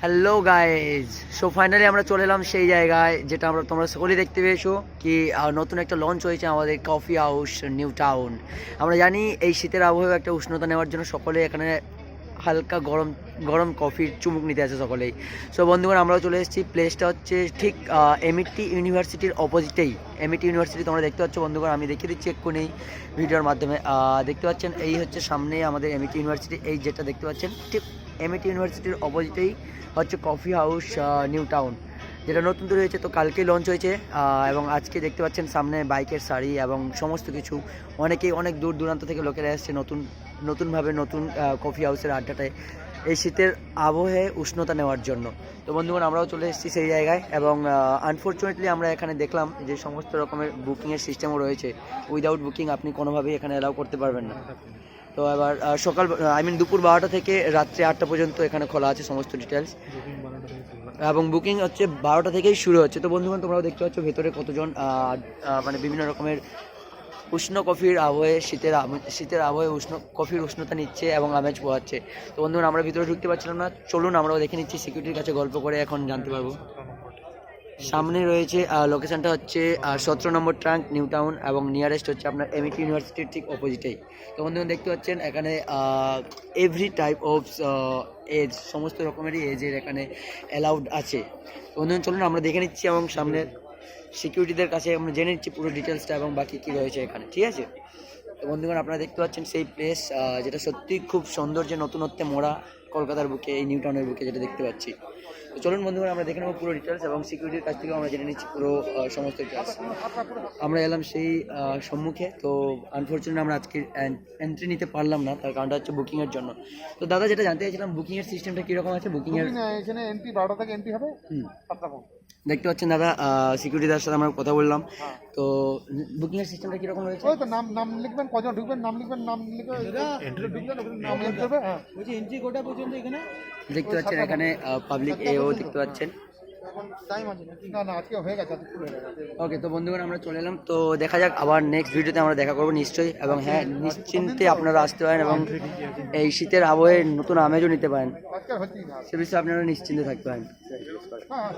Hello guys, so finally আমরা চলে এলাম সেই জায়গায় যেটা তোমরা সকলেই দেখতে পেয়েছো কি নতুন একটা লঞ্চ হয়েছে আমাদের কফি হাউস নিউ টাউন। আমরা জানি এই শীতের আবহাওয়া একটা উষ্ণতা নেওয়ার জন্য সকলে এখানে হালকা গরম গরম কফির চুমুক নিতে আছে সকলেই। সো বন্ধুগণ, আমরাও চলে এসেছি। প্লেসটা হচ্ছে ঠিক এমইটি ইউনিভার্সিটির অপোজিটেই। এমইটি ইউনিভার্সিটি তোমরা দেখতে পাচ্ছ বন্ধুগণ, আমি দেখিয়ে দিচ্ছি এক্ষুনি ভিডিওর মাধ্যমে। দেখতে পাচ্ছেন এই হচ্ছে সামনে আমাদের এমইটি ইউনিভার্সিটি। এই যেটা দেখতে পাচ্ছেন ঠিক এমইটি ইউনিভার্সিটির অপোজিটেই হচ্ছে কফি হাউস নিউ টাউন, যেটা নতুন তৈরি হয়েছে। তো কালকেই লঞ্চ হয়েছে এবং আজকে দেখতে পাচ্ছেন সামনে বাইকের সারি এবং সমস্ত কিছু। অনেক দূর দূরান্ত থেকে লোকেরা এসছে নতুনভাবে নতুন কফি হাউসের আড্ডাটায় এই শীতের আবহে উষ্ণতা নেওয়ার জন্য। তো বন্ধুগণ, আমরাও চলে এসেছি সেই জায়গায় এবং আনফর্চুনেটলি আমরা এখানে দেখলাম যে সমস্ত রকমের বুকিংয়ের সিস্টেমও রয়েছে। উইদাউট বুকিং আপনি কোনোভাবেই এখানে অ্যালাউ করতে পারবেন না। তো এবার দুপুর 12টা থেকে রাত্রি 8টা পর্যন্ত এখানে খোলা আছে সমস্ত ডিটেলস, এবং বুকিং হচ্ছে 12টা থেকেই শুরু হচ্ছে। তো বন্ধুগণ, তোমরাও দেখতে পাচ্ছ ভেতরে কতজন মানে বিভিন্ন রকমের উষ্ণ কফির আবহে শীতের আবহে কফির উষ্ণতা নিচ্ছে এবং আমেজ পোহাচ্ছে। তো বন্ধুগণ, আমরা ভিতরে ঢুকতে পারছিলাম না, চলুন আমরাও দেখে নিচ্ছি, সিকিউরিটির কাছে গল্প করে এখন জানতে পারবো। সামনে রয়েছে লোকেশনটা হচ্ছে 17 নম্বর ট্রাঙ্ক নিউ টাউন এবং নিয়ারেস্ট হচ্ছে আপনার এমইটি ইউনিভার্সিটির ঠিক অপোজিটেই। তো বন্ধুগণ, দেখতে পাচ্ছেন এখানে এভরি টাইপ অফ এজ, সমস্ত রকমেরই এজের এখানে অ্যালাউড আছে। তো বন্ধুগণ, চলুন আমরা দেখে নিচ্ছি এবং সামনে সিকিউরিটিদের কাছে আমরা জেনে নিচ্ছি পুরো ডিটেলসটা এবং বাকি কী রয়েছে এখানে, ঠিক আছে? তো বন্ধুগণ, আপনারা দেখতে পাচ্ছেন সেই প্লেস যেটা সত্যি খুব সৌন্দর্যে নতুনত্বে মোড়া, কলকাতার বুকে, এই নিউ টাউনের বুকে যেটা দেখতে পাচ্ছি। তো চলুন বন্ধুগণ, আমরা দেখে নেবো পুরো ডিটেলস এবং সিকিউরিটির কাছ থেকেও আমরা জেনে নিচ্ছি পুরো সমস্ত ডিটেলস। আমরা এলাম সেই সম্মুখে। তো আনফর্চুনেটলি আমরা আজকে এন্ট্রি নিতে পারলাম না, তার কারণটা হচ্ছে বুকিংয়ের জন্য। তো দাদা, যেটা জানতে চাইছিলাম, বুকিংয়ের সিস্টেমটা কীরকম আছে? এখানে এন্ট্রি 12টা থেকে এন্ট্রি হবে। দেখতে পাচ্ছেন দাদা, সিকিউরিটিদের সাথে আমরা কথা বললাম। তো বুকিংয়ের সিস্টেমটা কীরকম রয়েছে? ওই তো নাম লিখবেন, কজন ঢুকবেন নাম লিখবেন, নাম লিখে এন্ট্রি ঢুকবেন, নাম এন্ট্রি হবে। হ্যাঁ, বলছি এন্ট্রি কোটা পর্যন্ত এখানে দেখতে পাচ্ছেন এখানে পাবলিক এও দেখতে পাচ্ছেন। টাইম আছে না, আজকে হয়ে গেছে, আজকে ফুল হয়ে গেছে। ওকে, তো বন্ধুগণ, আমরা চলে এলাম। তো দেখা যাক, আবার নেক্সট ভিডিওতে আমরা দেখা করবো নিশ্চয়ই। এবং হ্যাঁ, নিশ্চিন্তে আপনারা আসতে পারেন এবং এই শীতের আবহে নতুন আমেজও নিতে পারেন, আজকে হচ্ছেই না, সে বিষয়ে আপনারা নিশ্চিন্তে থাকতে পারেন। হ্যাঁ।